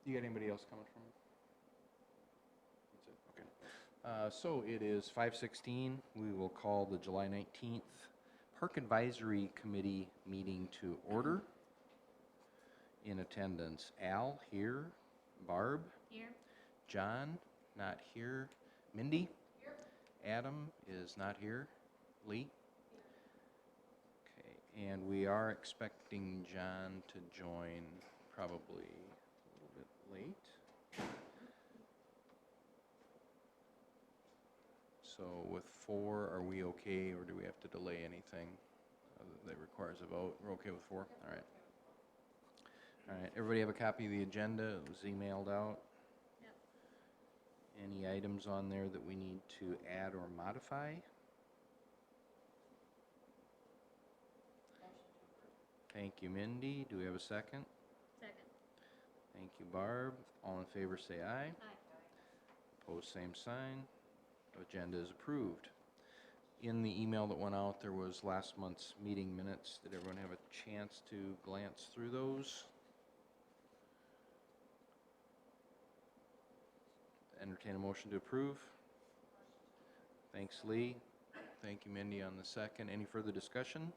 You got anybody else coming from? That's it, okay. So it is 5:16. We will call the July 19th Park Advisory Committee meeting to order. In attendance, Al, here. Barb? Here. John, not here. Mindy? Here. Adam is not here. Lee? Okay, and we are expecting John to join probably a little bit late. So with 4, are we okay, or do we have to delay anything that requires a vote? We're okay with 4? All right. All right, everybody have a copy of the agenda? It was emailed out. Yep. Any items on there that we need to add or modify? Thank you, Mindy. Do we have a second? Second. Thank you, Barb. All in favor say aye. Aye. Opposed, same sign. Agenda is approved. In the email that went out, there was last month's meeting minutes. Did everyone have a chance to glance through those? Entertain a motion to approve. Thanks, Lee. Thank you, Mindy, on the second. Any further discussion?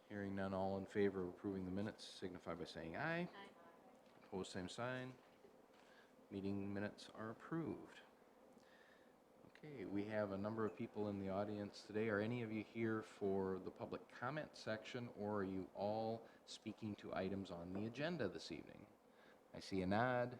Hearing none, all in favor of approving the minutes signify by saying aye. Aye. Opposed, same sign. Meeting minutes are approved. Okay, we have a number of people in the audience today. Are any of you here for the public comment section, or are you all speaking to items on the agenda this evening? I see a nod.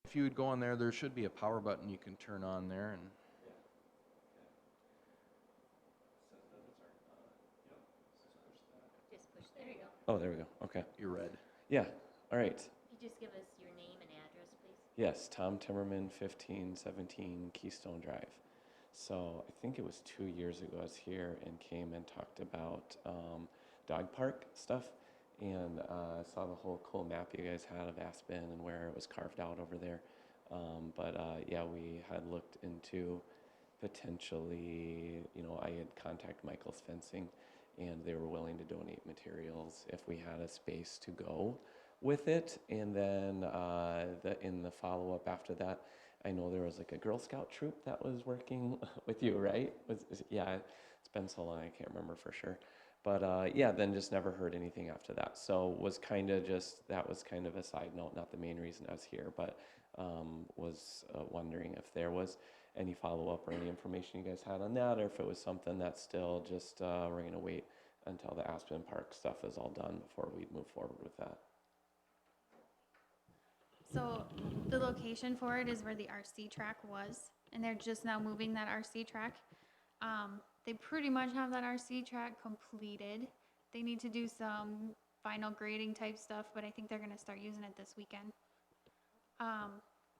If you would go on there, there should be a power button you can turn on there, and Just push. There you go. Oh, there we go. Okay. you're red. Yeah. All right. Could you just give us your name and address, please? Yes, Tom Timmerman, 1517 Keystone Drive. So I think it was 2 years ago I was here and came and talked about dog park stuff, and saw the whole cool map you guys had of Aspen and where it was carved out over there. Yeah, we had looked into potentially, I had contacted Michael's Fencing, and they were willing to donate materials if we had a space to go with it. And then in the follow-up after that, I know there was like a Girl Scout troop that was working with you, right? Yeah, it's been so long, I can't remember for sure. But yeah, then just never heard anything after that. So that was kind of a side note, not the main reason I was here, but was wondering if there was any follow-up or any information you guys had on that, or if it was something that's still just we're going to wait until the Aspen Park stuff is all done before we move forward with that. So the location for it is where the RC track was, and they're just now moving that RC track. They pretty much have that RC track completed. They need to do some final grading type stuff, but I think they're gonna start using it this weekend.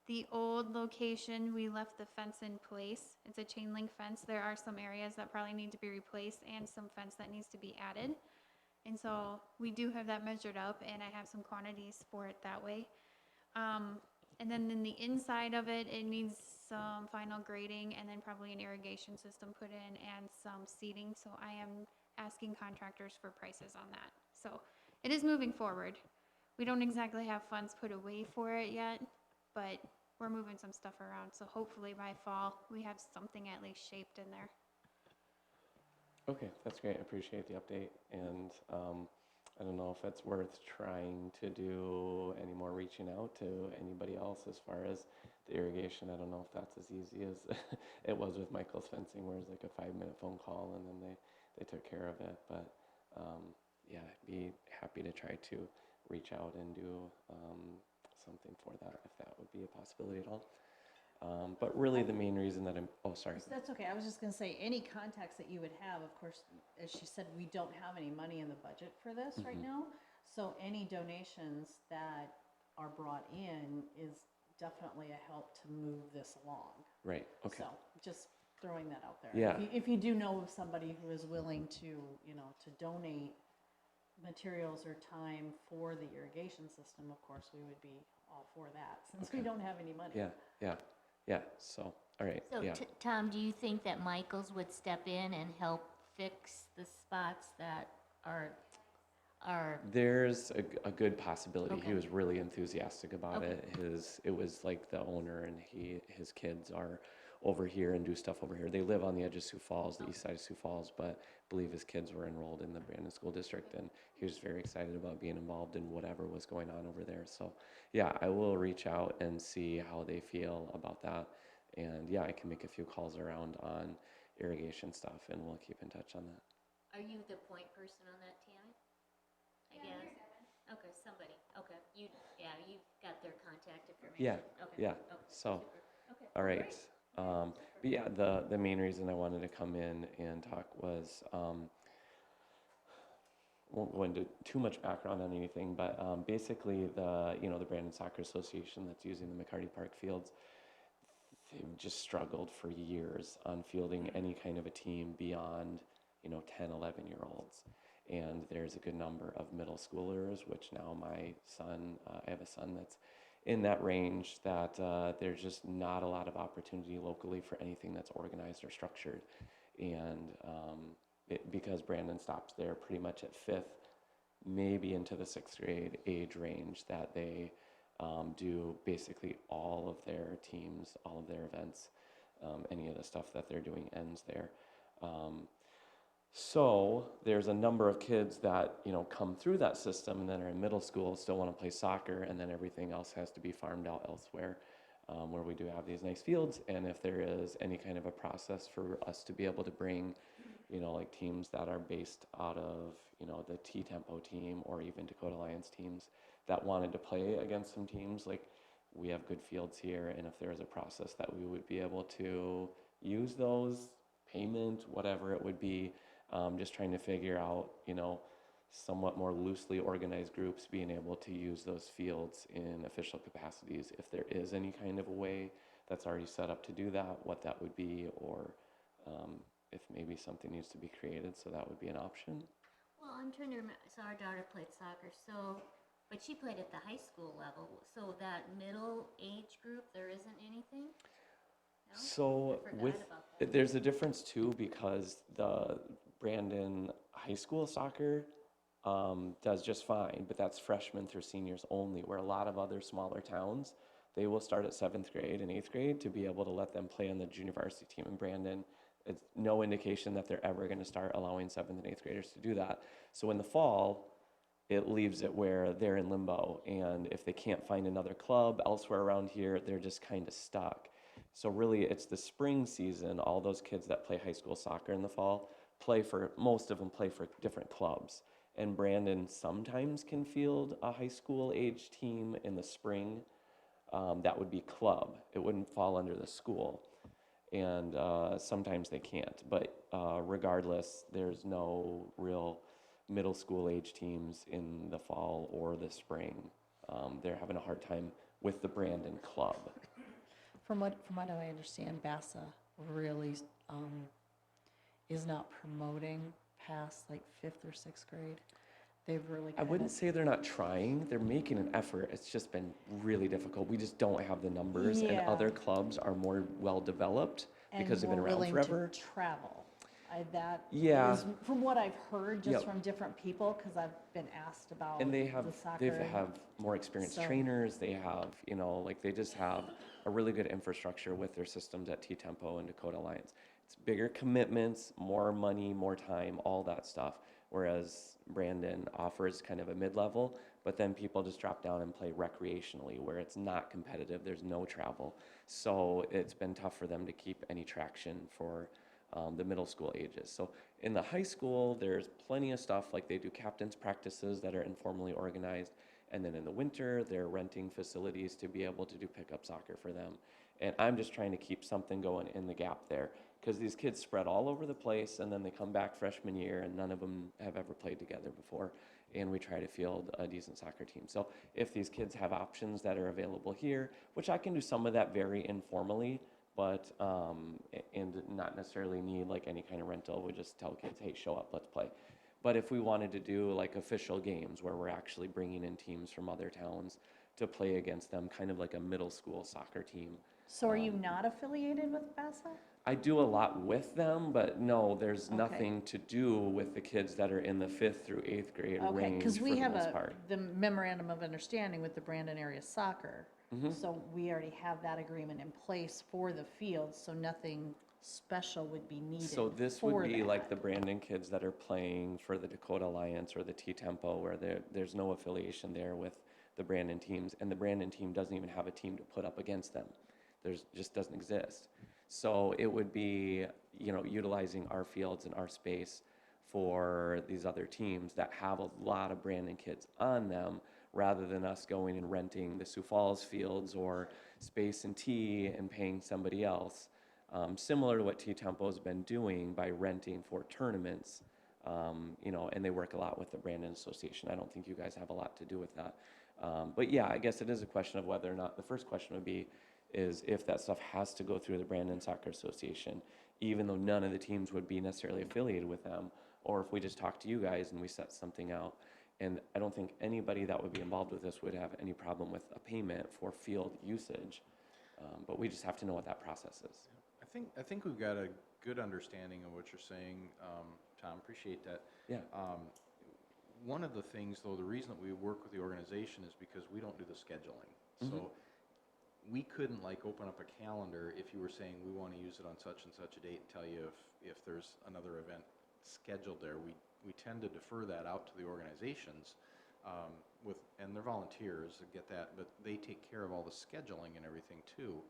The old location, we left the fence in place. It's a chain link fence. There are some areas that probably need to be replaced and some fence that needs to be added. And so we do have that measured up, and I have some quantities for it that way. And then in the inside of it, it needs some final grading and then probably an irrigation system put in and some seating. So I am asking contractors for prices on that. So it is moving forward. We don't exactly have funds put away for it yet, but we're moving some stuff around. So hopefully by fall, we have something at least shaped in there. Okay, that's great. I appreciate the update. And I don't know if it's worth trying to do any more reaching out to anybody else as far as the irrigation. I don't know if that's as easy as it was with Michael's Fencing, where it's like a 5-minute phone call and then they took care of it. But yeah, I'd be happy to try to reach out and do something for that, if that would be a possibility at all. But really the main reason that sorry. That's okay. I was just going to say, any contacts that you would have, of course, as she said, we don't have any money in the budget for this right now. So any donations that are brought in is definitely a help to move this along. Right. Okay. So just throwing that out there. Yeah. If you do know of somebody who is willing to, to donate materials or time for the irrigation system, of course, we would be all for that, since we don't have any money. Yeah, so, all right, So, yeah. Tom, do you think that Michaels would step in and help fix the spots that are, There's a good possibility. He Okay. was really enthusiastic about Okay. it. It was like the owner and his kids are over here and do stuff over here. They live on the edge of Sioux Falls, the east side of Sioux Falls, but I believe his kids were enrolled in the Brandon School District, and he was very excited about being involved in whatever was going on over there. So, yeah, I will reach out and see how they feel about that. And yeah, I can make a few calls around on irrigation stuff, and we'll keep in touch on that. are you the point person on that, Tammy? I guess. Okay, somebody, okay, you've got their contact information. Yeah, Okay, yeah. okay, So, super. Okay, all right. great. But yeah, the main reason I wanted to come in and talk was, won't go into too much background on anything, but basically the Brandon Soccer Association that's using the McCarty Park fields, they've just struggled for years on fielding any kind of a team beyond 10, 11-year-olds. And there's a good number of middle schoolers, which now my son, I have a son that's in that range, that there's just not a lot of opportunity locally for anything that's organized or structured. And because Brandon stops there pretty much at 5th, maybe into the 6th grade age range, that they do basically all of their teams, all of their events, any of the stuff that they're doing ends there. So there's a number of kids that come through that system and then are in middle school, still want to play soccer, and then everything else has to be farmed out elsewhere, where we do have these nice fields. And if there is any kind of a process for us to be able to bring, like teams that are based out of the T-Tempo team or even Dakota Lions teams that wanted to play against some teams, like we have good fields here, and if there is a process that we would be able to use those, payment, whatever it would be. Just trying to figure out, somewhat more loosely organized groups being able to use those fields in official capacities. If there is any kind of a way that's already set up to do that, what that would be, or if maybe something needs to be created, so that would be an option. Well, I'm trying to remember, so our daughter played soccer, but she played at the high school level, so that middle age group, there isn't anything? No? So I forgot with about that. there's a difference too, because the Brandon high school soccer does just fine, but that's freshmen through seniors only, where a lot of other smaller towns, they will start at 7th grade and 8th grade to be able to let them play on the junior varsity team. In Brandon, it's no indication that they're ever going to start allowing 7th and 8th graders to do that. So in the fall, it leaves it where they're in limbo, and if they can't find another club elsewhere around here, they're just kind of stuck. So really, it's the spring season. All those kids that play high school soccer in the fall most of them play for different clubs. And Brandon sometimes can field a high school age team in the spring. That would be club. It wouldn't fall under the school. And sometimes they can't. But regardless, there's no real middle school age teams in the fall or the spring. They're having a hard time with the Brandon club. From what I understand, BASA really is not promoting past like 5th or 6th grade. They've really I wouldn't say they're not trying. They're making an effort. It's just been really difficult. We just don't have the numbers, and Yeah. other clubs are more well developed because they've been more around willing forever. to travel. That Yeah. is from what I've heard just Yep. from different people, because I've been asked about And they the have soccer. more experienced So- trainers. They have, like they just have a really good infrastructure with their systems at T-Tempo and Dakota Lions. It's bigger commitments, more money, more time, all that stuff. Whereas Brandon offers kind of a mid-level, but then people just drop down and play recreationally, where it's not competitive. There's no travel. So it's been tough for them to keep any traction for the middle school ages. So in the high school, there's plenty of stuff, like they do captain's practices that are informally organized. And then in the winter, they're renting facilities to be able to do pickup soccer for them. And I'm just trying to keep something going in the gap there, because these kids spread all over the place, and then they come back freshman year and none of them have ever played together before. And we try to field a decent soccer team. So if these kids have options that are available here, which I can do some of that very informally, but and not necessarily need like any kind of rental. We just tell kids, hey, show up, let's play. But if we wanted to do like official games where we're actually bringing in teams from other towns to play against them, kind of like a middle school soccer team. So are you not affiliated with BASA? I do a lot with them, but no, there's Okay. nothing to do with the kids that are in the 5th through 8th grade Okay, range because for we the have most part. the memorandum of understanding with the Brandon area soccer. Mm-hmm. So we already have that agreement in place for the field, so nothing special would be needed So this for would be like that. the Brandon kids that are playing for the Dakota Alliance or the T-Tempo, where there's no affiliation there with the Brandon teams, and the Brandon team doesn't even have a team to put up against them. There's just doesn't exist. So it would be, utilizing our fields and our space for these other teams that have a lot of Brandon kids on them, rather than us going and renting the Sioux Falls fields or Space and T and paying somebody else. Similar to what T-Tempo's been doing by renting for tournaments, and they work a lot with the Brandon Association. I don't think you guys have a lot to do with that. But yeah, I guess it is a question of whether or not, the first question would be, is if that stuff has to go through the Brandon Soccer Association, even though none of the teams would be necessarily affiliated with them, or if we just talk to you guys and we set something out. And I don't think anybody that would be involved with this would have any problem with a payment for field usage, but we just have to know what that process is. I think we've got a good understanding of what you're saying, Tom, appreciate that. Yeah. One of the things, though, the reason that we work with the organization is because we don't do the scheduling. So we couldn't open up a calendar if you were saying we want to use it on such and such a date and tell you if there's another event scheduled there. We tend to defer that out to the organizations, and they're volunteers that get that, but they take care of all the scheduling and everything too.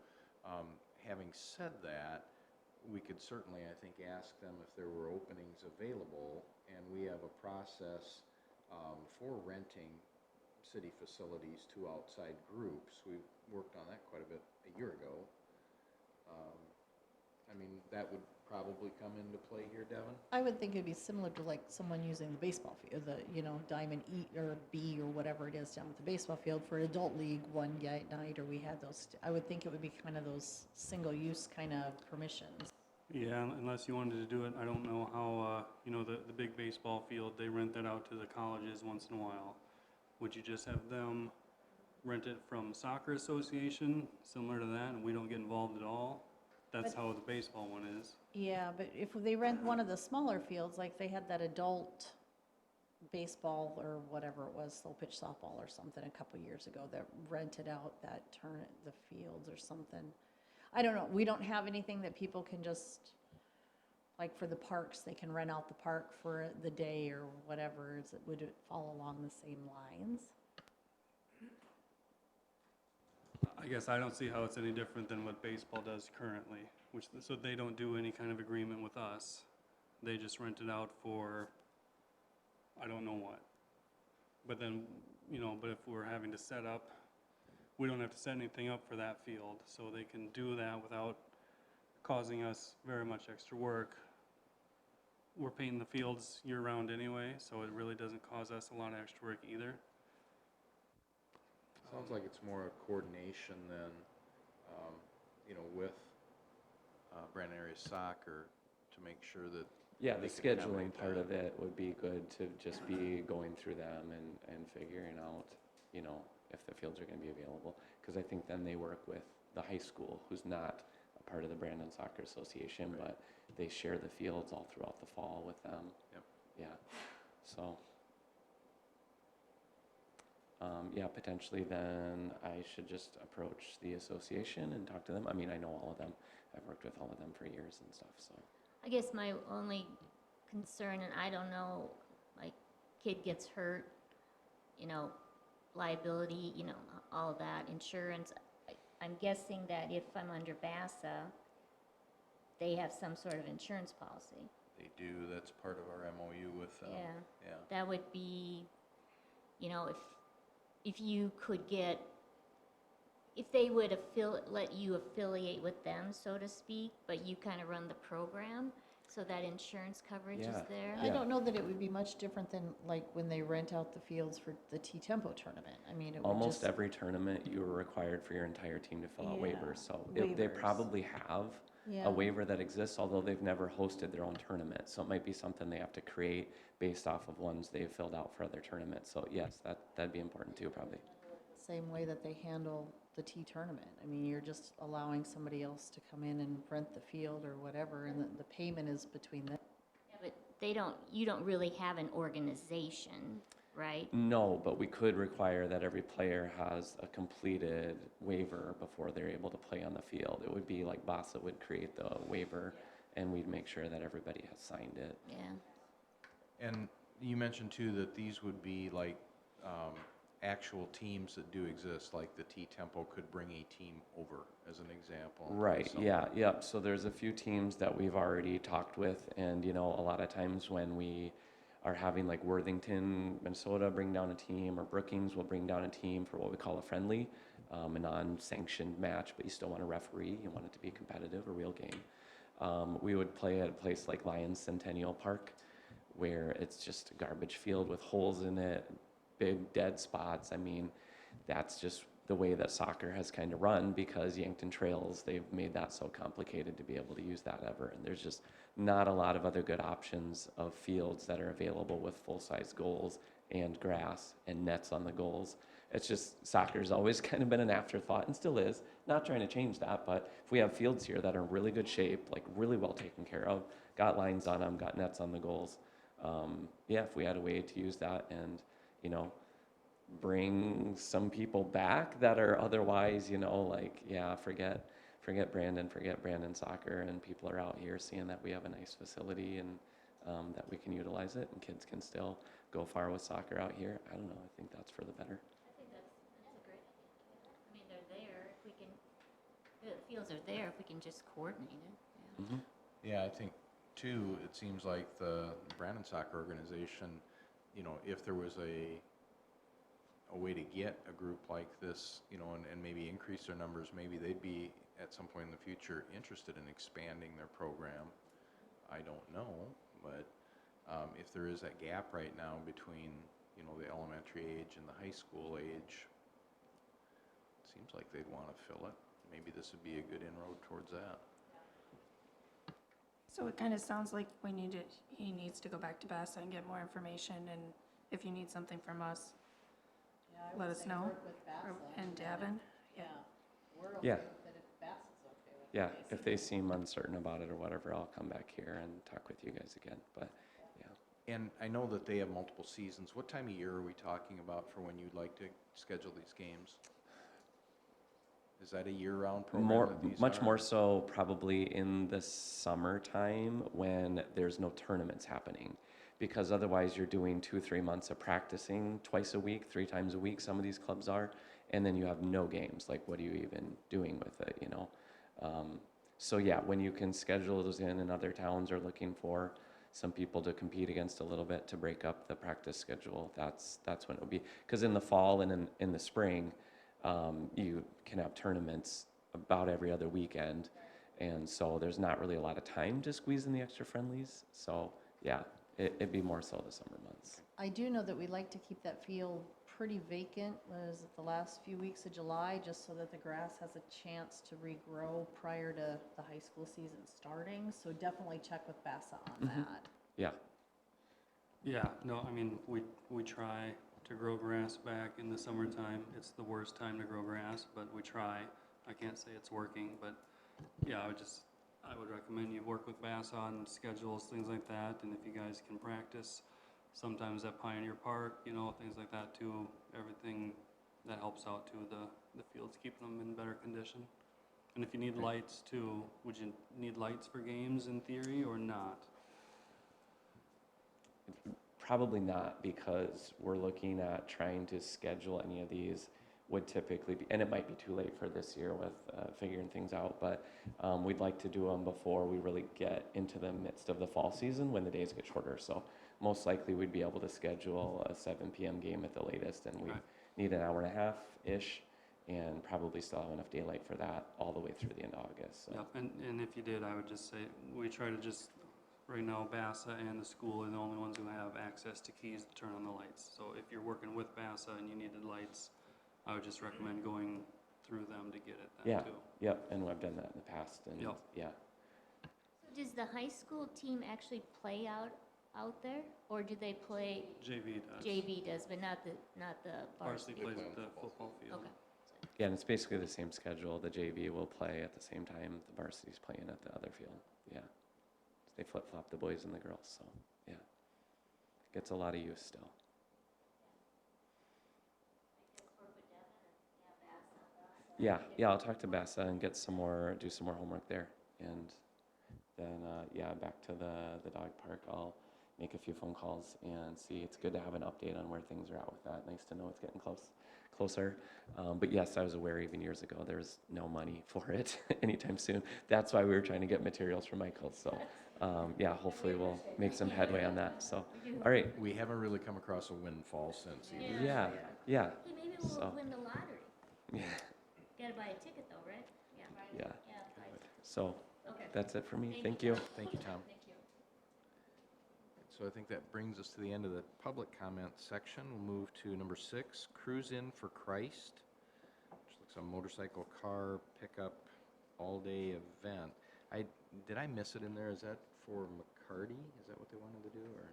Having said that, we could certainly, I think, ask them if there were openings available, and we have a process for renting city facilities to outside groups. We worked on that quite a bit a year ago. That would probably come into play here, Devin? I would think it'd be similar to someone using the baseball field, Diamond E or B or whatever it is down at the baseball field for adult league one night, or we had those. I would think it would be kind of those single-use kind of permissions. Yeah, unless you wanted to do it, I don't know how, the big baseball field, they rent that out to the colleges once in a while. Would you just have them rent it from soccer association, similar to that, and we don't get involved at all? That's how the baseball one is. Yeah, but if they rent one of the smaller fields, like they had that adult baseball or whatever it was, slow pitch softball or something a couple years ago that rented out the fields or something. I don't know. We don't have anything that people can just, for the parks, they can rent out the park for the day or whatever. Would it fall along the same lines? I guess I don't see how it's any different than what baseball does currently, so they don't do any kind of agreement with us. They just rent it out for, I don't know what. But then, but if we're having to set up, we don't have to set anything up for that field, so they can do that without causing us very much extra work. We're painting the fields year-round anyway, so it really doesn't cause us a lot of extra work either. Sounds like it's more a coordination than, with Brandon Area Soccer to make sure that. Yeah, the they can scheduling accommodate part that. of it would be good to just be going through them and figuring out, if the fields are going to be available. Because I think then they work with the high school, who's not a part of the Brandon Soccer Association, Right. but they share the fields all throughout the fall with them. Yep. Yeah, so. Potentially then I should just approach the association and talk to them. I know all of them. I've worked with all of them for years and stuff, so. I guess my only concern, and I don't know, kid gets hurt, liability, all of that, insurance. I'm guessing that if I'm under BASA, they have some sort of insurance policy. They do, that's part of our MOU with them. Yeah. Yeah. That would be, if you could if they would let you affiliate with them, so to speak, but you kind of run the program, so that insurance coverage is Yeah. there. I Yeah. don't know that it would be much different than when they rent out the fields for the T-Tempo tournament. It would Almost just, every tournament, you were required for your entire team to fill out Yeah, waivers. So they waivers. probably have Yeah. a waiver that exists, although they've never hosted their own tournament. So it might be something they have to create based off of ones they've filled out for other tournaments. So yes, that'd be important too, probably. same way that they handle the tea tournament. I mean, you're just allowing somebody else to come in and rent the field or whatever, and the payment is between them. Yeah, but you don't really have an organization, right? No, but we could require that every player has a completed waiver before they're able to play on the field. It would be like BASA would create the waiver, and we'd make sure that everybody has signed it. Yeah. And you mentioned too that these would be like actual teams that do exist, like the T-Tempo could bring a team over, as an example. Right, So- yeah, yep. So there's a few teams that we've already talked with, and, you know, a lot of times when we are having like Worthington, Minnesota bring down a team, or Brookings will bring down a team for what we call a friendly, a non-sanctioned match, but you still want a referee, you want it to be competitive, a real game. We would play at a place like Lions Centennial Park, where it's just a garbage field with holes in it, big dead spots. I mean, that's just the way that soccer has kind of run, because Yankton Trails, they've made that so complicated to be able to use that ever. And there's just not a lot of other good options of fields that are available with full-size goals and grass and nets on the goals. It's just, soccer's always kind of been an afterthought, and still is. Not trying to change that, but if we have fields here that are in really good shape, like really well taken care of, got lines on them, got nets on the goals, yeah, if we had a way to use that and, you know, bring some people back that are otherwise, you know, like, yeah, forget Brandon Soccer, and people are out here seeing that we have a nice facility and that we can utilize it, and kids can still go far with soccer out here. I don't know, I think that's for the better. I think that's a great idea. I mean, they're there, if we can, the fields are there, if we can just coordinate it, yeah. Mhm. Yeah, I think too, it seems like the Brandon Soccer Organization, you know, if there was a way to get a group like this, you know, and maybe increase their numbers, maybe they'd be at some point in the future interested in expanding their program. I don't know, but if there is that gap right now between, you know, the elementary age and the high school age, it seems like they'd want to fill it. Maybe this would be a good inroad towards that. So it kind of sounds like he needs to go back to BASA and get more information, and if you need something from us, Yeah, I Let would us say know, work with BASA, and Davin. Yeah, we're Yeah. okay with it if BASA's okay with it. Yeah, if they seem uncertain about it or whatever, I'll come back here and talk with you guys again, but, yeah. And I know that they have multiple seasons. What time of year are we talking about for when you'd like to schedule these games? Is that a year-round program More, that these much are? more so probably in the summertime when there's no tournaments happening. Because otherwise you're doing 2-3 months of practicing twice a week, 3 times a week, some of these clubs are, and then you have no games. Like, what are you even doing with it, you know? So yeah, when you can schedule those in, and other towns are looking for some people to compete against a little bit to break up the practice schedule, that's when it will be. Because in the fall and in the spring, you can have tournaments about every other weekend, and so there's not really a lot of time to squeeze in the extra friendlies. So yeah, it'd be more so the summer months. I do know that we like to keep that field pretty vacant, was it the last few weeks of July, just so that the grass has a chance to regrow prior to the high school season starting. So definitely check with BASA on that. Yeah, Yeah, no, I mean, we try to grow grass back in the summertime. It's the worst time to grow grass, but we try. I can't say it's working, but yeah, I would recommend you work with BASA on schedules, things like that, and if you guys can practice, sometimes at Pioneer Park, you know, things like that too, everything that helps out too, the fields, keeping them in better condition. And if you need lights too, would you need lights for games in theory or not? probably not, because we're looking at trying to schedule any of these would typically be, and it might be too late for this year with figuring things out, but we'd like to do them before we really get into the midst of the fall season when the days get shorter. So most likely we'd be able to schedule a 7 p.m. game at the latest, and we Right. need an hour and a half-ish, and probably still have enough daylight for that all the way through the end of August. So. Yep, and if you did, I would just say, we try to just, right now, BASA and the school are the only ones who have access to keys to turn on the lights. So if you're working with BASA and you needed lights, I would just recommend going through them to get it Yeah. then too. Yep, and I've done that in the past, and Yep. yeah. So does the high school team actually play out out there? Or do they play, JV does. JV does, but not the Varsity varsity? plays Play on at the the football football field. Okay. Yeah, and it's basically the same schedule. The JV will play at the same time the varsity's playing at the other field. Yeah. They flip-flop the boys and the girls, so, yeah. Gets a lot of use still. Yeah, I'll talk to Bessa and get some more, do some more homework there. And then, back to the dog park. I'll make a few phone calls and see. It's good to have an update on where things are at with that. Nice to know it's getting closer. But yes, I was aware even years ago there was no money for it anytime soon. That's why we were trying to get materials from Michael. So, hopefully we'll make some headway on that. So, all right. We haven't really come across a windfall since either. Yeah. Hey, maybe we'll So- win the lottery. Yeah. Gotta buy a ticket though, right? Yeah. Yeah. Yeah, So okay. that's it for me. Thank Thank you. you. Thank you, Tom. Thank you. So I think that brings us to the end of the public comment section. We'll move to number 6, Cruise In for Christ, which looks a motorcycle, car, pickup, all-day event. Did I miss it in there? Is that for McCarty? Is that what they wanted to do, or?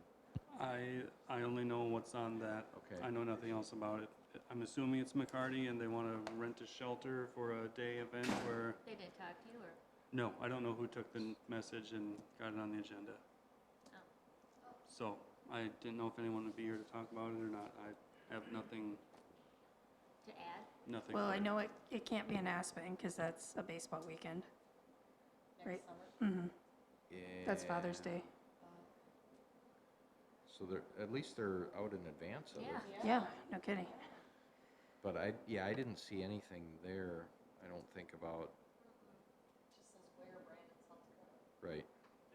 I only know what's on that. Okay. I know nothing else about it. I'm assuming it's McCarty and they want to rent a shelter for a day event where, They didn't talk to you, or? no, I don't know who took the message and got it on the agenda. Oh. So I didn't know if anyone would be here to talk about it or not. I have nothing. To add? Nothing. Well, for I it. know it can't be in Aspen because that's a baseball weekend. Right. Next summer. Mm-hmm. That's Father's Yeah. Day. So at least they're out in advance of it. Yeah, no kidding. But I didn't see anything there, I don't think about, Just says where Brandon, South Dakota. right.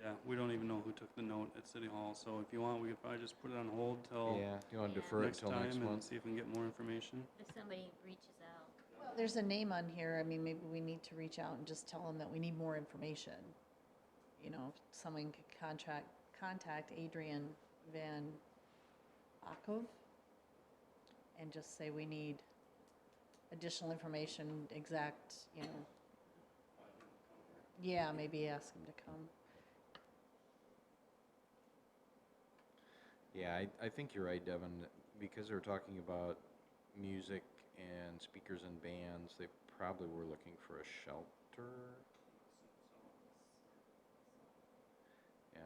Yeah, we don't even know who took the note at City Hall. So if you want, we could probably just put it on hold till Yeah, you want to Yeah. defer it next until next time and month? see if we can get more information. If somebody reaches out. There's a name on here. I mean, maybe we need to reach out and just tell them that we need more information. You know, if someone could contact Adrian Van Akov and just say we need additional information, exact, you know. Yeah, maybe ask him to come. Yeah, I think you're right, Devin, because they're talking about music and speakers and bands, they probably were looking for a shelter. Yeah,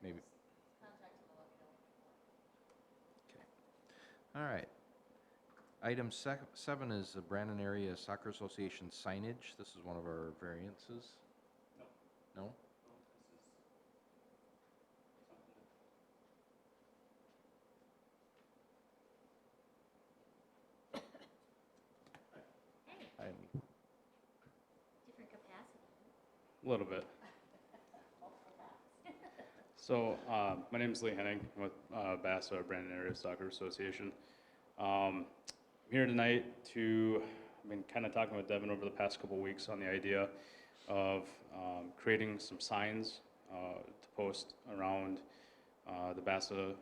maybe. Okay. All right. Item 7 is the Brandon Area Soccer Association signage. This is one of our variances. No? Hey, I'm- different capacity. A little bit. So, my name is Lee Henning. I'm with BASA, Brandon Area Soccer Association. I'm here tonight I've been kind of talking with Devin over the past couple weeks on the idea of creating some signs to post around the BASA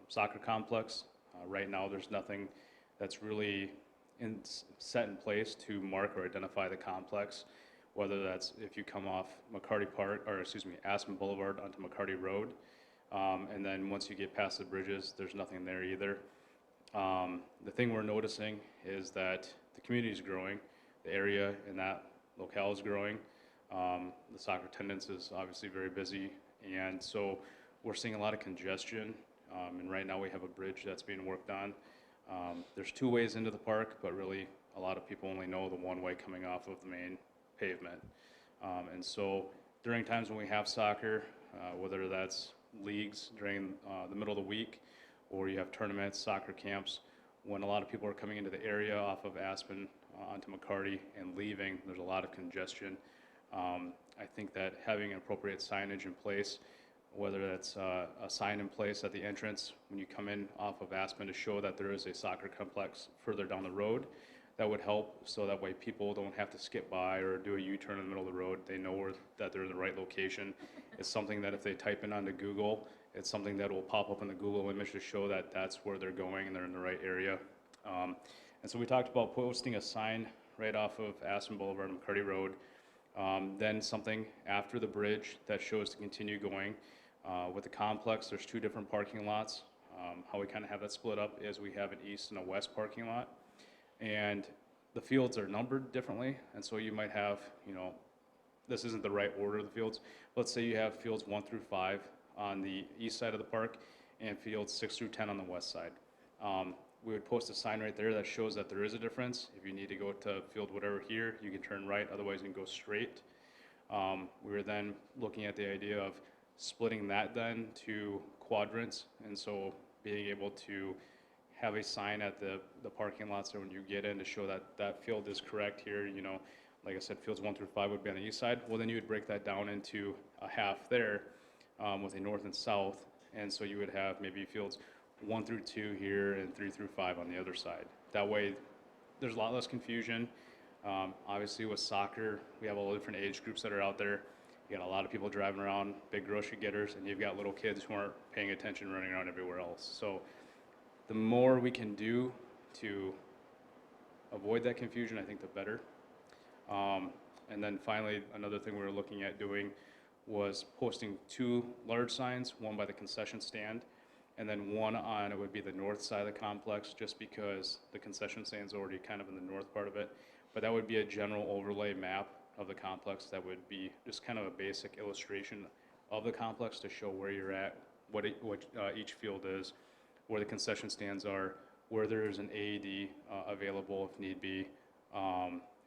soccer complex. Right now, there's nothing that's really set in place to mark or identify the complex, whether that's if you come off Aspen Boulevard onto McCarty Road, and then once you get past the bridges, there's nothing there either. The thing we're noticing is that the community is growing, the area in that locale is growing, the soccer attendance is obviously very busy, and so we're seeing a lot of congestion, and right now we have a bridge that's being worked on. There's 2 ways into the park, but really a lot of people only know the one way coming off of the main pavement. And so during times when we have soccer, whether that's leagues during the middle of the week, or you have tournaments, soccer camps, when a lot of people are coming into the area off of Aspen onto McCarty and leaving, there's a lot of congestion. I think that having appropriate signage in place, whether that's a sign in place at the entrance when you come in off of Aspen to show that there is a soccer complex further down the road, that would help, so that way people don't have to skip by or do a U-turn in the middle of the road. They know that they're in the right location. It's something that if they type in onto Google, it's something that will pop up in the Google image to show that that's where they're going and they're in the right area. And so we talked about posting a sign right off of Aspen Boulevard and McCarty Road, then something after the bridge that shows to continue going. With the complex, there's 2 different parking lots. How we kind of have that split up is we have an east and a west parking lot. And the fields are numbered differently, and so you might have, this isn't the right order of the fields. Let's say you have fields 1 through 5 on the east side of the park and fields 6 through 10 on the west side. We would post a sign right there that shows that there is a difference. If you need to go to field whatever here, you can turn right, otherwise you can go straight. We were then looking at the idea of splitting that then to quadrants, and so being able to have a sign at the parking lot so when you get in to show that that field is correct here, like I said, fields 1 through 5 would be on the east side. Well, then you would break that down into a half there with a north and south, and so you would have maybe fields 1 through 2 here and 3 through 5 on the other side. That way, there's a lot less confusion. Obviously, with soccer, we have all the different age groups that are out there. You got a lot of people driving around, big grocery getters, and you've got little kids who aren't paying attention running around everywhere else. So the more we can do to avoid that confusion, I think the better. And then finally, another thing we were looking at doing was posting 2 large signs, one by the concession stand, and then one on, it would be the north side of the complex, just because the concession stand's already kind of in the north part of it. But that would be a general overlay map of the complex that would be just kind of a basic illustration of the complex to show where you're at, what each field is, where the concession stands are, where there is an AED available if need be,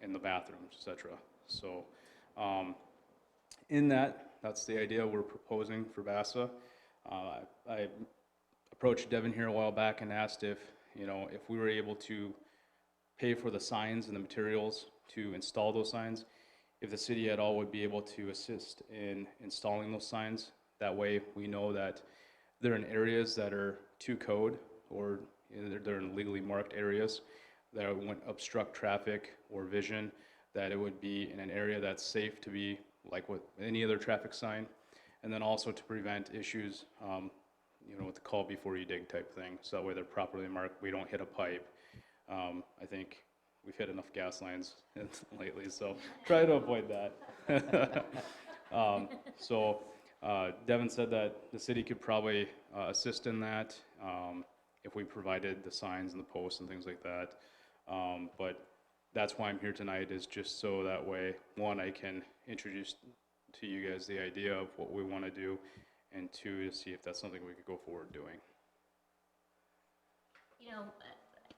in the bathrooms, etc. So in that's the idea we're proposing for BASA. I approached Devin here a while back and asked if we were able to pay for the signs and the materials to install those signs, if the city at all would be able to assist in installing those signs. That way we know that they're in areas that are to code, or they're in legally marked areas that wouldn't obstruct traffic or vision, that it would be in an area that's safe to be like with any other traffic sign, and then also to prevent issues, with the call before you dig type thing, so that way they're properly marked, we don't hit a pipe. I think we've hit enough gas lines lately, so try to avoid that. Devin said that the city could probably assist in that if we provided the signs and the posts and things like that. But that's why I'm here tonight, is just so that way, one, I can introduce to you guys the idea of what we want to do, and 2, to see if that's something we could go forward doing.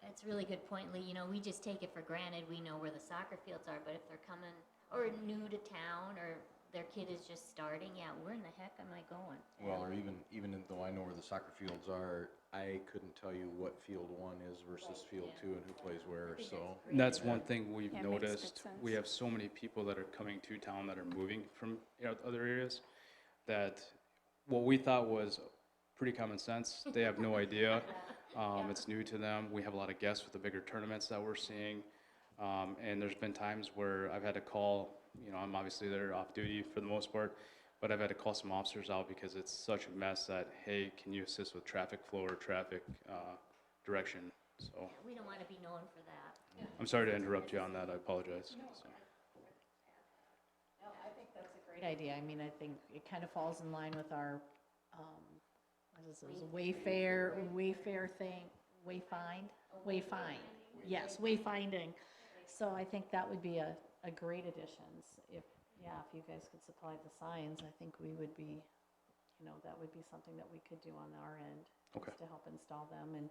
That's a really good point, Lee. We just take it for granted. We know where the soccer fields are, but if they're coming or new to town, or their kid is just starting, where in the heck am I going? Well, or even though I know where the soccer fields are, I couldn't tell you what field 1 is versus field 2 and who plays where, so. That's one thing we've Yeah, makes good noticed. sense. We have so many people that are coming to town that are moving from other areas, that what we thought was pretty common sense, they have no idea. It's new to them. We have a lot of guests with the bigger tournaments that we're seeing. And there's been times where I've had to call, I'm obviously there off duty for the most part, but I've had to call some officers out because it's such a mess that, hey, can you assist with traffic flow or traffic direction? So We don't want to be known for that. I'm sorry to interrupt you on that. I apologize. So. No, I think that's a great idea. I mean, I think it kind of falls in line with our, what is this, Wayfair thing, Wayfind. Yes, wayfinding. So I think that would be a great addition. If you guys could supply the signs, I think we would be, that would be something that we could do on our end. Okay. Just to help install them and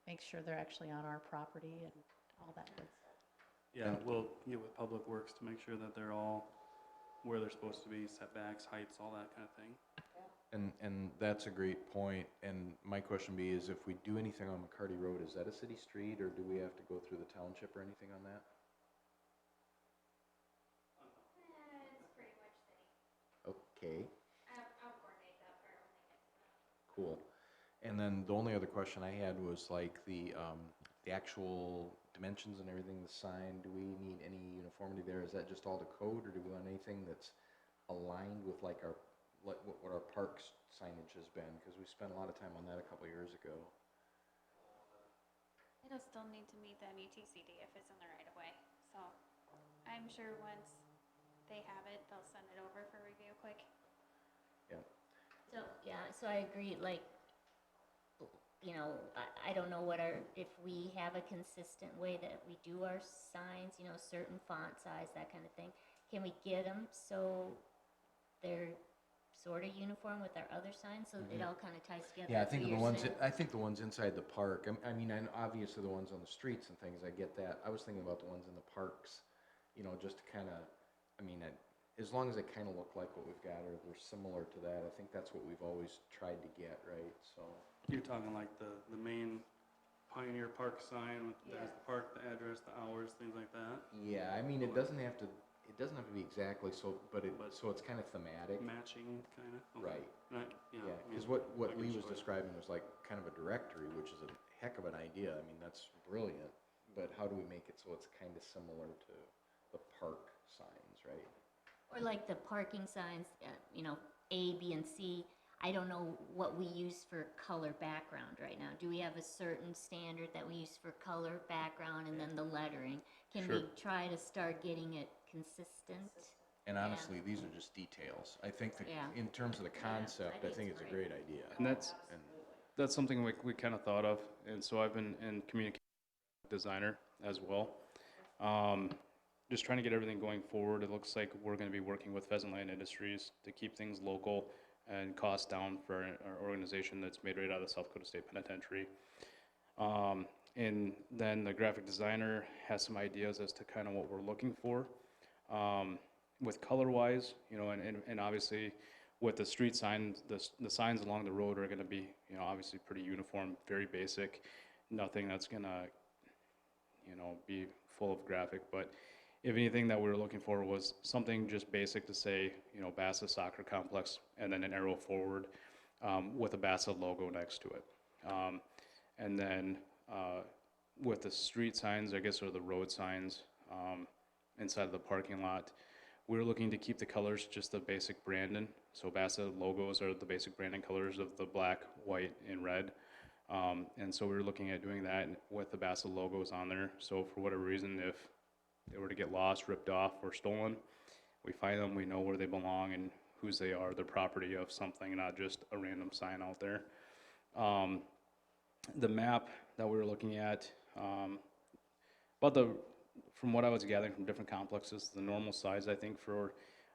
make sure they're actually on our property and all that good stuff. Yeah, we'll get with Public Works to make sure that they're all where they're supposed to be, setbacks, heights, all that kind of thing. And that's a great point, and my question is, if we do anything on McCarty Road, is that a city street, or do we have to go through the township or anything on that? It's pretty much city. Okay, I'll coordinate that part when they get to that. cool. And then the only other question I had was like the actual dimensions and everything, the sign, do we need any uniformity there? Is that just all the code, or do we want anything that's aligned with like what our parks signage has been? Because we spent a lot of time on that a couple years ago. It'll still need to meet the MUTCD if it's in the right of way. So I'm sure once they have it, they'll send it over for review quick. Yeah. So, yeah, so I agree, like, you know, I don't know what if we have a consistent way that we do our signs, you know, certain font size, that kind of thing. Can we get them so they're sort of uniform with our other signs, so it all kind of ties together? Yeah, I That's think what the you're ones, saying? I think the ones inside the park, I mean, and obviously the ones on the streets and things, I get that. I was thinking about the ones in the parks, you know, just to kind of, I mean, as long as they kind of look like what we've got, or they're similar to that, I think that's what we've always tried to get, right? So, You're talking like the main Pioneer Park sign with, there's Yeah. the park, the address, the hours, things like that. yeah, I mean, it doesn't have to be exactly so, but so it's kind of thematic. Matching, kind of. Right. Right, yeah. Yeah, I mean, because what I get Lee you was there. describing was like kind of a directory, which is a heck of an idea. I mean, that's brilliant. But how do we make it so it's kind of similar to the park signs, right? Or like the parking signs, you know, A, B, and C. I don't know what we use for color background right now. Do we have a certain standard that we use for color background and then the lettering? Can we Sure. try to start getting it consistent? And honestly, these are just details. I think that Yeah. in terms of the concept, I think it's a great idea. And And that's something we kind of thought of, and so I've been in communication designer as well. Just trying to get everything going forward. It looks like we're going to be working with Pheasant Land Industries to keep things local and cost down for our organization that's made right out of the South Dakota State Penitentiary. And then the graphic designer has some ideas as to kind of what we're looking for. With color-wise, you know, and obviously with the street signs, the signs along the road are going to be, you know, obviously pretty uniform, very basic, nothing that's going to, you know, be full of graphic. But if anything that we were looking for was something just basic to say, you know, Bassa Soccer Complex, and then an arrow forward with a Bassa logo next to it. And then with the street signs, I guess, or the road signs inside of the parking lot, we're looking to keep the colors just the basic Brandon. So Bassa logos are the basic Brandon colors of the black, white, and red. And so we were looking at doing that with the Bassa logos on there. So for whatever reason, if they were to get lost, ripped off, or stolen, we find them, we know where they belong and whose they are, they're property of something, not just a random sign out there. The map that we were looking at, from what I was gathering from different complexes, the normal size, I think, for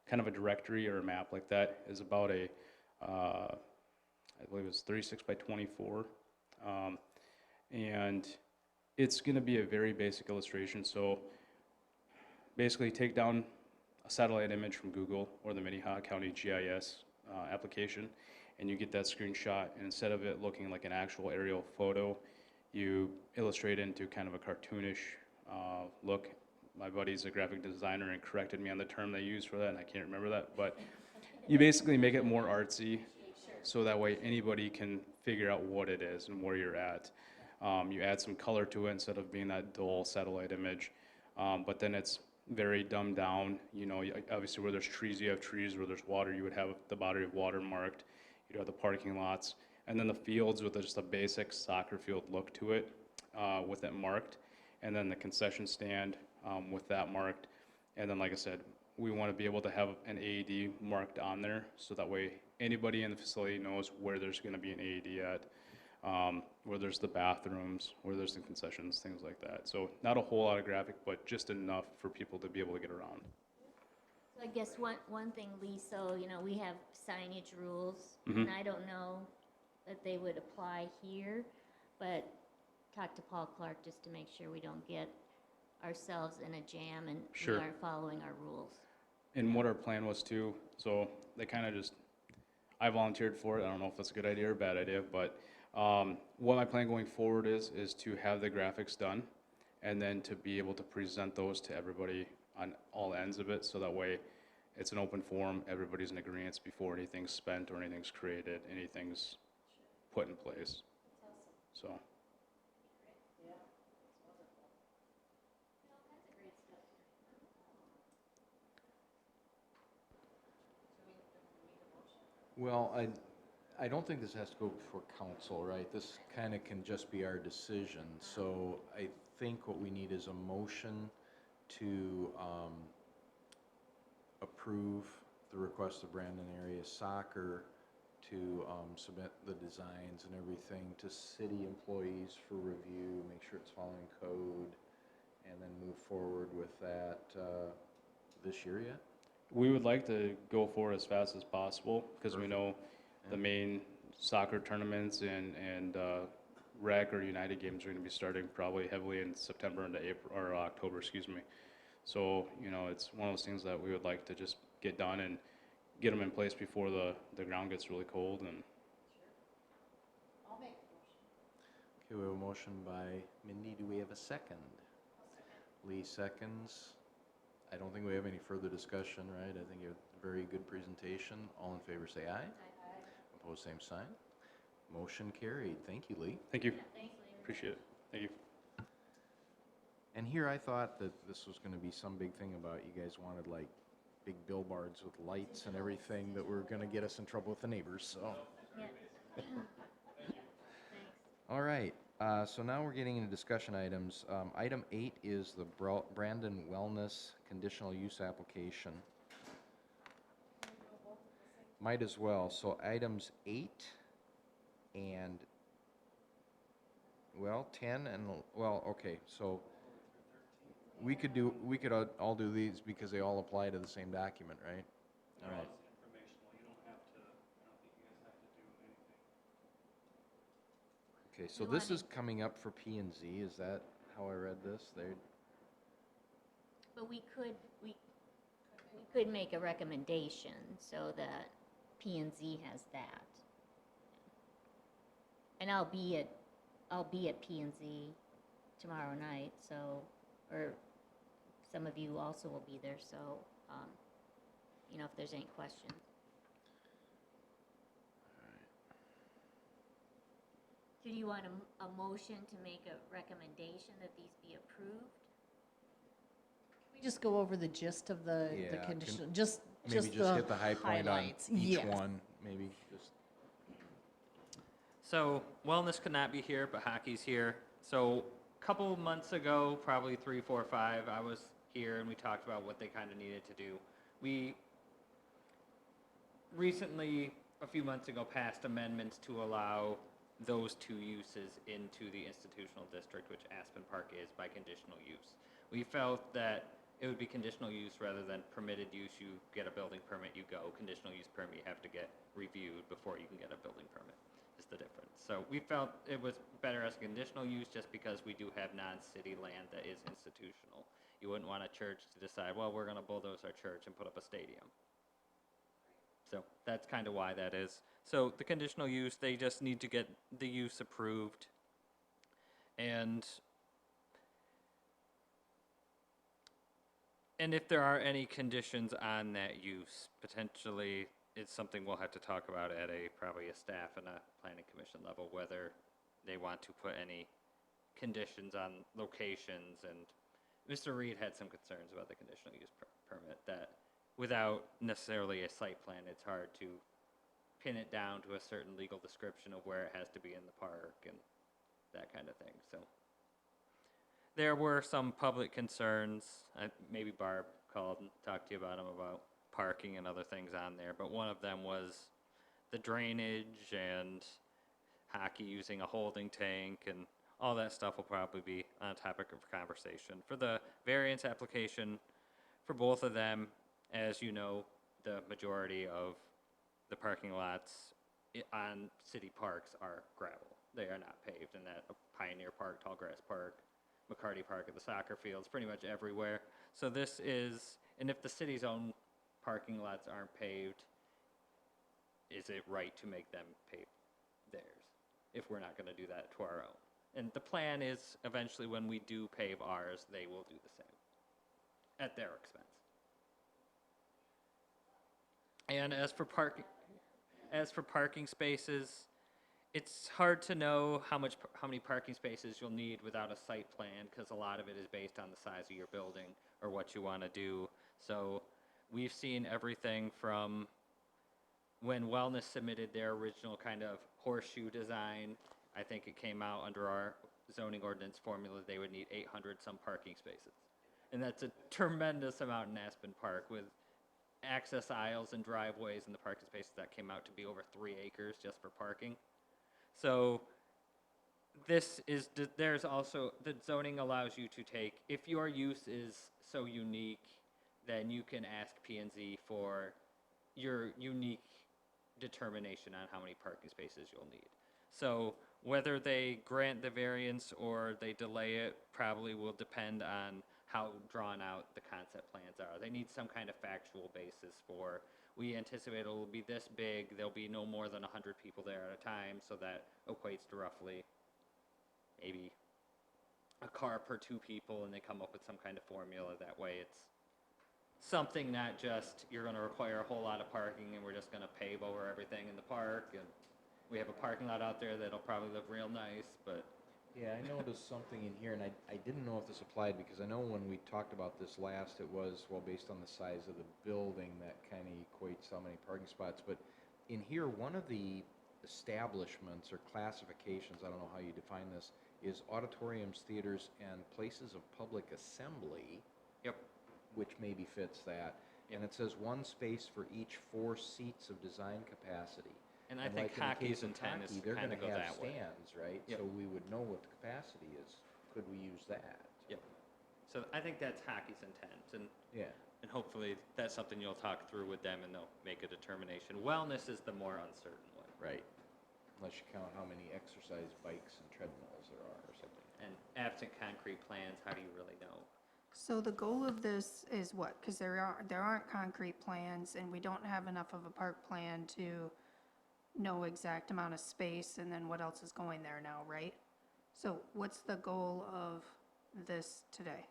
kind of a directory or a map like that is about I believe it's 36 by 24. And it's going to be a very basic illustration. So basically take down a satellite image from Google or the Minnehaha County GIS application, and you get that screenshot, and instead of it looking like an actual aerial photo, you illustrate into kind of a cartoonish look. My buddy's a graphic designer and corrected me on the term they use for that, and I can't remember that, but you basically make it more artsy, so that way anybody can figure out what it is and where you're at. You add some color to it instead of being that dull satellite image, but then it's very dumbed down. You know, obviously where there's trees, you have trees. Where there's water, you would have the body of water marked. You'd have the parking lots, and then the fields with just a basic soccer field look to it, with it marked, and then the concession stand with that marked. And then, like I said, we want to be able to have an AED marked on there, so that way anybody in the facility knows where there's going to be an AED at, where there's the bathrooms, where there's the concessions, things like that. So not a whole lot of graphic, but just enough for people to be able to get around. So I guess one thing, Lee, so, you know, we have signage rules, Mhm. and I don't know that they would apply here, but talk to Paul Clark just to make sure we don't get ourselves in a jam and Sure. we are following our rules. And what our plan was too, so they kind of just, I volunteered for it. I don't know if that's a good idea or a bad idea, but what my plan going forward is to have the graphics done, and then to be able to present those to everybody on all ends of it, so that way it's an open forum, everybody's in agreement before anything's spent or anything's created, anything's put in place. So. well, I don't think this has to go before council, right? This kind of can just be our decision. So I think what we need is a motion to approve the request of Brandon Area Soccer to submit the designs and everything to city employees for review, make sure it's following code, and then move forward with that this year yet? We would like to go forward as fast as possible because we know the main soccer tournaments and rec or United games are going to be starting probably heavily in September into April or October, excuse me. So, you know, it's one of those things that we would like to just get done and get them in place before the ground gets really cold. And I'll make a motion. Okay, we have a motion by Mindy. Do we have a second? Lee seconds. I don't think we have any further discussion, right? I think you have a very good presentation. All in favor say aye. Opposed, same sign. Motion carried. Thank you, Lee. thank you. Thanks, Lee. Appreciate it. Thank you. And here I thought that this was going to be some big thing about you guys wanted like big billboards with lights and everything that were going to get us in trouble with the neighbors, so. Yeah. Thanks. All right, so now we're getting into discussion items. Item 8 is the Brandon Wellness conditional use application. Might as well. So items 8 and, well, 10 and, well, okay, so we could all do these because they all apply to the same document, right? All right. Okay, so You this wanna- is coming up for P and Z, is that how I read this? But we could make a recommendation so that P and Z has that. And I'll be at P and Z tomorrow night, so, or some of you also will be there, so, you know, if there's any questions. Do you want a motion to make a recommendation that these be approved? We just go over the gist of the Yeah, condition, just Maybe just hit the high point on highlights. each Yes. one, maybe, just. So wellness could not be here, but hockey's here. So a couple months ago, probably 3, 4, 5, I was here and we talked about what they kind of needed to do. We recently, a few months ago, passed amendments to allow those two uses into the institutional district, which Aspen Park is by conditional use. We felt that it would be conditional use rather than permitted use. You get a building permit, you go. Conditional use permit, you have to get reviewed before you can get a building permit, is the difference. So we felt it was better as a conditional use just because we do have non-city land that is institutional. You wouldn't want a church to decide, well, we're going to bulldoze our church and put up a stadium. So that's kind of why that is. So the conditional use, they just need to get the use approved. And if there are any conditions on that use, potentially it's something we'll have to talk about at probably a staff and a planning commission level, whether they want to put any conditions on locations. And Mr. Reed had some concerns about the conditional use permit, that without necessarily a site plan, it's hard to pin it down to a certain legal description of where it has to be in the park and that kind of thing. So there were some public concerns. Maybe Barb called and talked to you about them, about parking and other things on there. But one of them was the drainage and hockey using a holding tank, and all that stuff will probably be on a topic of conversation. For the variance application, for both of them, as you know, the majority of the parking lots on city parks are gravel. They are not paved, and that Pioneer Park, Tallgrass Park, McCarty Park at the soccer fields, pretty much everywhere. So this is, and if the city's own parking lots aren't paved, is it right to make them pave theirs if we're not going to do that to our own? And the plan is eventually when we do pave ours, they will do the same at their expense. And as for parking spaces, it's hard to know how many parking spaces you'll need without a site plan, because a lot of it is based on the size of your building or what you want to do. So we've seen everything from when Wellness submitted their original kind of horseshoe design. I think it came out under our zoning ordinance formula, they would need 800 some parking spaces. And that's a tremendous amount in Aspen Park with access aisles and driveways in the parking spaces that came out to be over 3 acres just for parking. So there's also, the zoning allows you to take, if your use is so unique, then you can ask P&Z for your unique determination on how many parking spaces you'll need. So whether they grant the variance or they delay it probably will depend on how drawn out the concept plans are. They need some kind of factual basis for, we anticipate it'll be this big, there'll be no more than 100 people there at a time, so that equates to roughly maybe a car per 2 people, and they come up with some kind of formula. That way it's something, not just you're going to require a whole lot of parking and we're just going to pave over everything in the park, and we have a parking lot out there that'll probably look real nice, but Yeah, I noticed something in here, and I didn't know if this applied, because I know when we talked about this last, it was, well, based on the size of the building, that kind of equates how many parking spots. But in here, one of the establishments or classifications, I don't know how you define this, is auditoriums, theaters, and places of public assembly. Yep. Which maybe fits that. And it says 1 space for each 4 seats of design capacity. and I think like in the hockey's case of intent is hockey, to they're kind of go gonna have that way. stands, right? Yep. So we would know what the capacity is. Could we use that? Yep. So I think that's hockey's intent, and Yeah. hopefully that's something you'll talk through with them, and they'll make a determination. Wellness is the more uncertain one. Right. Unless you count how many exercise bikes and treadmills there are or something. And absent concrete plans, how do you really know? So the goal of this is what? Because there aren't concrete plans, and we don't have enough of a park plan to know exact amount of space and then what else is going there now, right? So what's the goal of this today?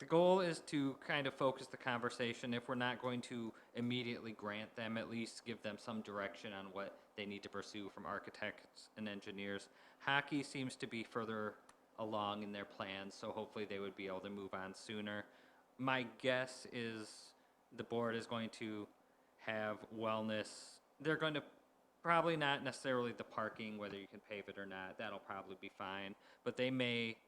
The goal is to kind of focus the conversation. If we're not going to immediately grant them, at least give them some direction on what they need to pursue from architects and engineers. Hockey seems to be further along in their plans, so hopefully they would be able to move on sooner. My guess is the board is going to have wellness. They're going to probably not necessarily the parking, whether you can pave it or not. That'll probably be fine. But they may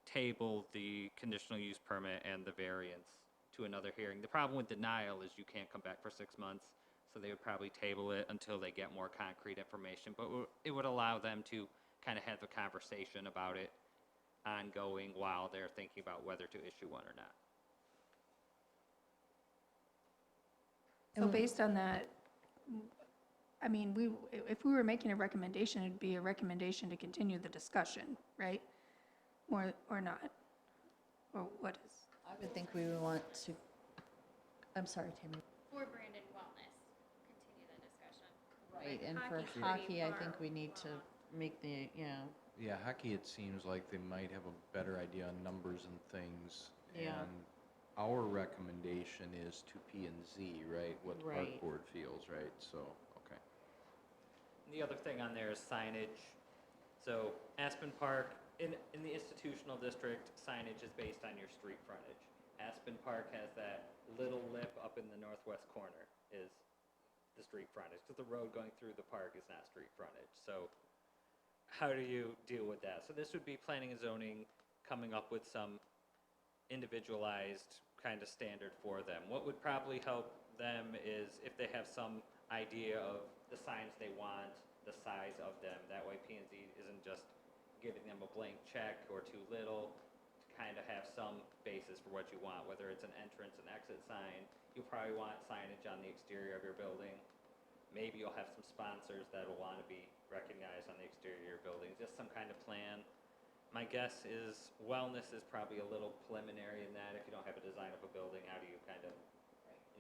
table the conditional use permit and the variance to another hearing. The problem with denial is you can't come back for 6 months, so they would probably table it until they get more concrete information. But it would allow them to kind of have a conversation about it ongoing while they're thinking about whether to issue one or not. So based on that, I mean, if we were making a recommendation, it'd be a recommendation to continue the discussion, right? Or not? Or what is? I would think we would want to, I'm sorry, Tammy. For Brandon Wellness, continue the discussion. Right, and for Hockey's pretty hockey, I far think we need to make the, Yeah, hockey, it seems like they might have a better idea on numbers and things. Yeah. And our recommendation is to P and Z, right? What the park Right. board feels, right? So, okay. The other thing on there is signage. So Aspen Park, in the institutional district, signage is based on your street frontage. Aspen Park has that little lip up in the northwest corner is the street frontage, because the road going through the park is not street frontage. So how do you deal with that? So this would be planning and zoning coming up with some individualized kind of standard for them. What would probably help them is if they have some idea of the signs they want, the size of them. That way P&Z isn't just giving them a blank check or too little, to kind of have some basis for what you want, whether it's an entrance and exit sign. You'll probably want signage on the exterior of your building. Maybe you'll have some sponsors that will want to be recognized on the exterior of your building, just some kind of plan. My guess is wellness is probably a little preliminary in that. If you don't have a design of a building, how do you kind of,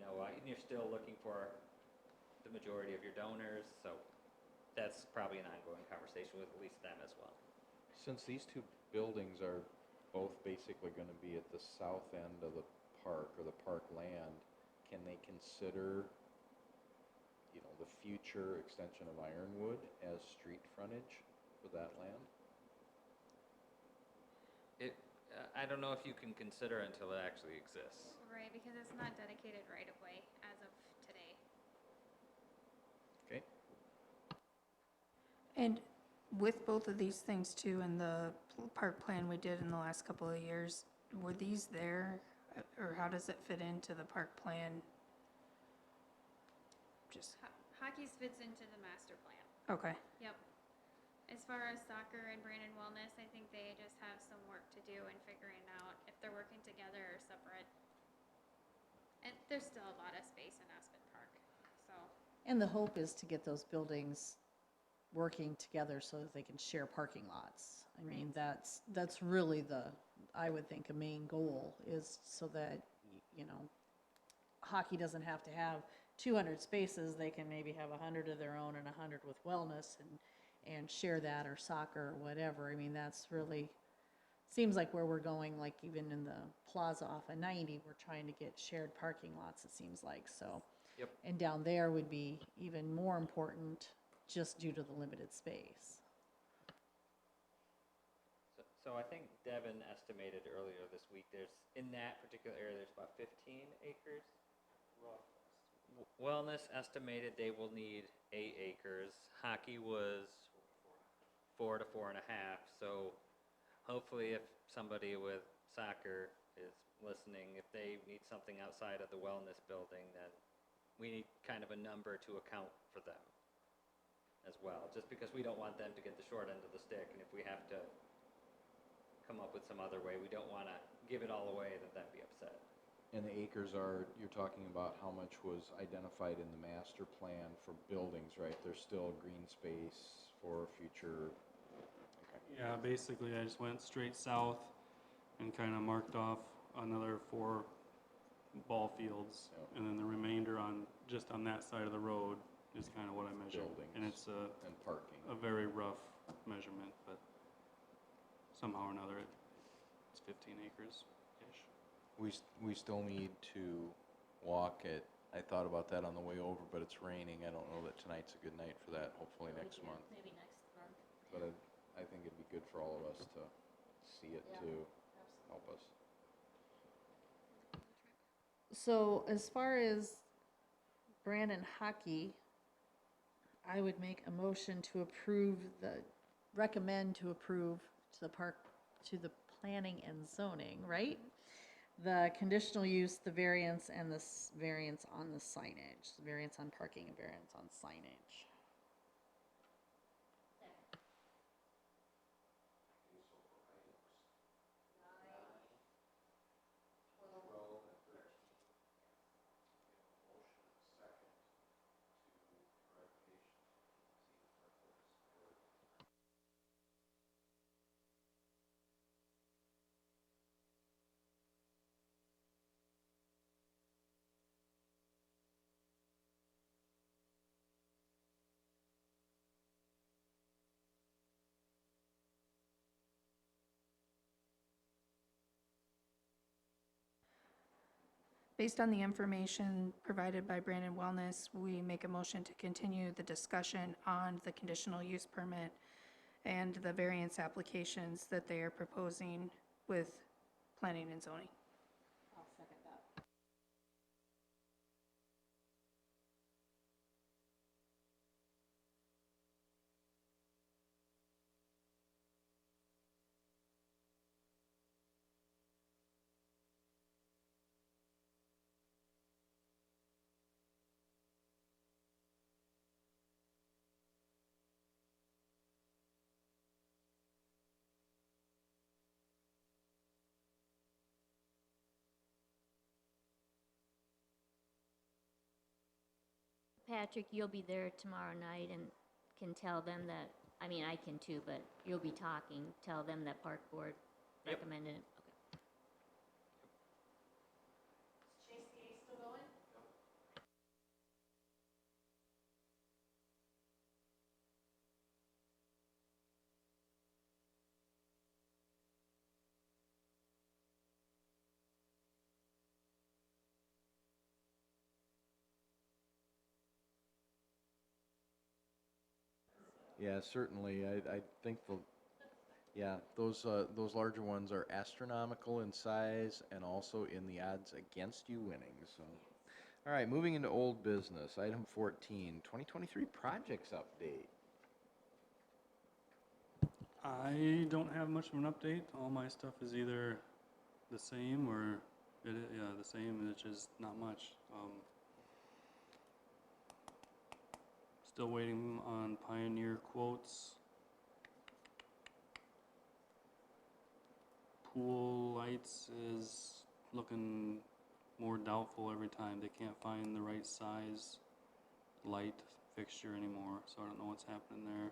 and you're still looking for the majority of your donors, so that's probably an ongoing conversation with at least them as well. Since these two buildings are both basically going to be at the south end of the park or the park land, can they consider, the future extension of Ironwood as street frontage for that land? I don't know if you can consider it until it actually exists. Right, because it's not dedicated right of way as of today. Okay. And with both of these things too, in the park plan we did in the last couple of years, were these there? Or how does it fit into the park plan? just, Hockey's fits into the master plan. okay. Yep. As far as soccer and Brandon Wellness, I think they just have some work to do in figuring out if they're working together or separate. And there's still a lot of space in Aspen Park, so. And the hope is to get those buildings working together so that they can share parking lots. I mean, that's really I would think, a main goal is so that, you know, hockey doesn't have to have 200 spaces, they can maybe have 100 of their own and 100 with wellness and share that, or soccer or whatever. I mean, that's really, seems like where we're going, like even in the plaza off of 90, we're trying to get shared parking lots, it seems like, so. Yep. And down there would be even more important just due to the limited space. So I think Devin estimated earlier this week, in that particular area, there's about 15 acres. Wellness estimated they will need 8 acres. Hockey was 4 to 4.5. So hopefully if somebody with soccer is listening, if they need something outside of the wellness building, then we need kind of a number to account for them as well. Just because we don't want them to get the short end of the stick, and if we have to come up with some other way, we don't want to give it all away, then that'd be upset. And the acres are, you're talking about how much was identified in the master plan for buildings, right? There's still green space for future, okay. Yeah, basically I just went straight south and kind of marked off another 4 ball fields. Yep. And then the remainder just on that side of the road is kind of what I measured. Buildings. And it's And parking. a very rough measurement, but somehow or another it's 15 acres-ish. We still need to walk it. I thought about that on the way over, but it's raining. I don't know that tonight's a good night for that, hopefully next month. Maybe next month. But I think it'd be good for all of us to see it Yeah. to help us. So as far as Brandon Hockey, I would make a motion to recommend to approve to the planning and zoning, right? The conditional use, the variance, and the variance on the signage, the variance on parking and variance on signage. Based on the information provided by Brandon Wellness, we make a motion to continue the discussion on the conditional use permit and the variance applications that they are proposing with planning and zoning. I'll second that. Patrick, you'll be there tomorrow night and can tell them that, I mean, I can too, but you'll be talking, tell them that park board Yep. recommended it. Okay. Yeah, certainly. I think those larger ones are astronomical in size and also in the odds against you winning. So, all right, moving into old business. Item 14, 2023 projects update. I don't have much of an update. All my stuff is either the same or the same, which is not much. Still waiting on Pioneer quotes. Pool lights is looking more doubtful every time. They can't find the right size light fixture anymore, so I don't know what's happening there.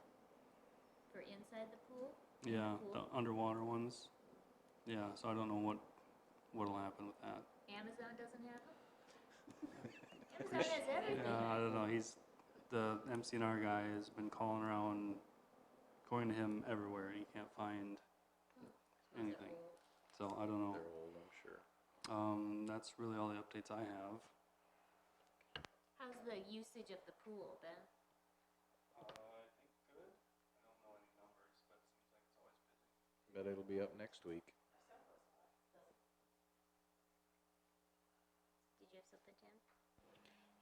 For inside the pool? Yeah, Pool? the underwater ones. Yeah, so I don't know what'll happen with that. Amazon doesn't have them? Amazon has everything. Yeah, I don't know. The MCNR guy has been calling around, going to him everywhere. He can't find anything. So I don't know. They're old, I'm sure. That's really all the updates I have. How's the usage of the pool, Ben? I think good. I don't know any numbers, but it seems like it's always busy. Bet it'll be up next week. Did you have something, Tim?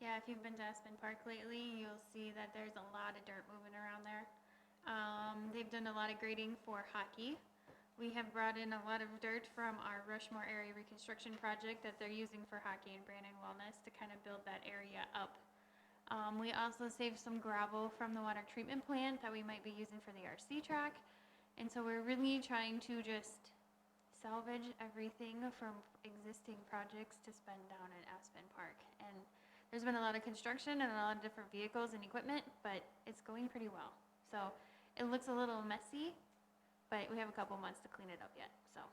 Yeah, if you've been to Aspen Park lately, you'll see that there's a lot of dirt moving around there. They've done a lot of grading for hockey. We have brought in a lot of dirt from our Rushmore area reconstruction project that they're using for hockey and Brandon Wellness to kind of build that area up. We also saved some gravel from the water treatment plant that we might be using for the RC track. And so we're really trying to just salvage everything from existing projects to spend down at Aspen Park. And there's been a lot of construction and a lot of different vehicles and equipment, but it's going pretty well. So it looks a little messy, but we have a couple months to clean it up yet. So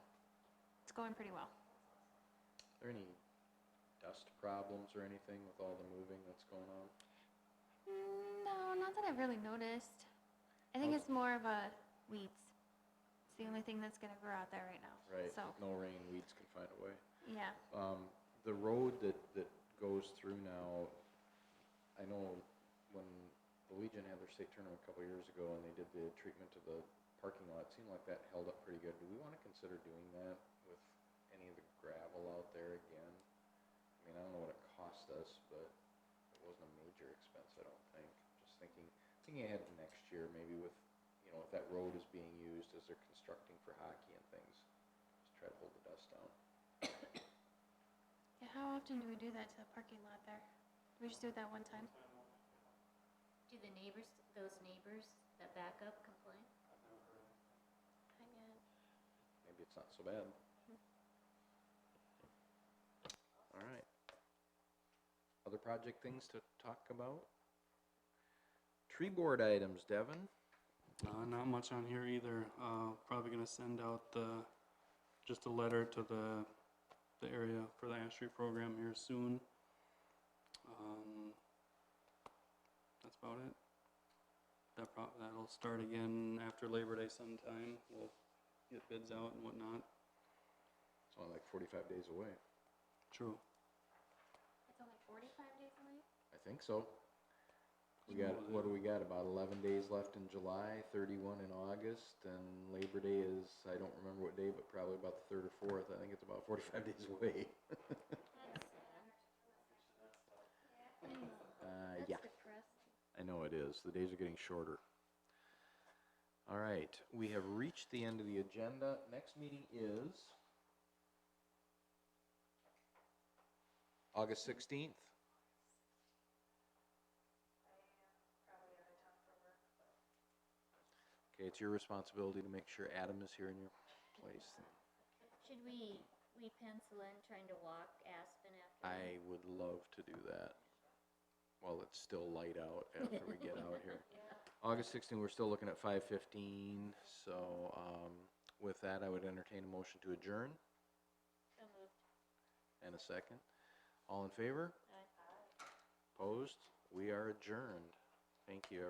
it's going pretty well. Are there any dust problems or anything with all the moving that's going on? No, not that I've really noticed. I think it's more of a weeds. It's the only thing that's gonna grow out there right now. Right, So, no rain, weeds can find a way. yeah. The road that goes through now, I know when the Legion had their state tournament a couple of years ago and they did the treatment of the parking lot, it seemed like that held up pretty good. Do we want to consider doing that with any of the gravel out there again? I mean, I don't know what it cost us, but it wasn't a major expense, I don't think. Just thinking ahead to next year, maybe with, if that road is being used as they're constructing for hockey and things, just try to hold the dust down. Yeah, how often do we do that to the parking lot there? Do we just do it that one time? Do the neighbors, those neighbors that back up complain? Not yet. Maybe it's not so bad. All right. Other project things to talk about? Tree board items, Devin? Not much on here either. Probably gonna send out just a letter to the area for the ash tree program here soon. That's about it. That'll start again after Labor Day sometime. We'll get bids out and whatnot. It's only like 45 days away. True. It's only 45 days away? I think so. We got, what do we got, about 11 days left in July, 31 in August, and Labor Day is, I don't remember what day, but probably about the 3rd or 4th. I think it's about 45 days away. Yeah, I know it is. The days are getting shorter. All right, we have reached the end of the agenda. Next meeting is August 16th. Okay, it's your responsibility to make sure Adam is here in your place. Should we pencil in trying to walk Aspen after? I would love to do that. While it's still light out after we get out here. August 16th, we're still looking at 5:15. So with that, I would entertain a motion to adjourn. So moved. And a second. All in favor? Aye. Opposed? We are adjourned. Thank you,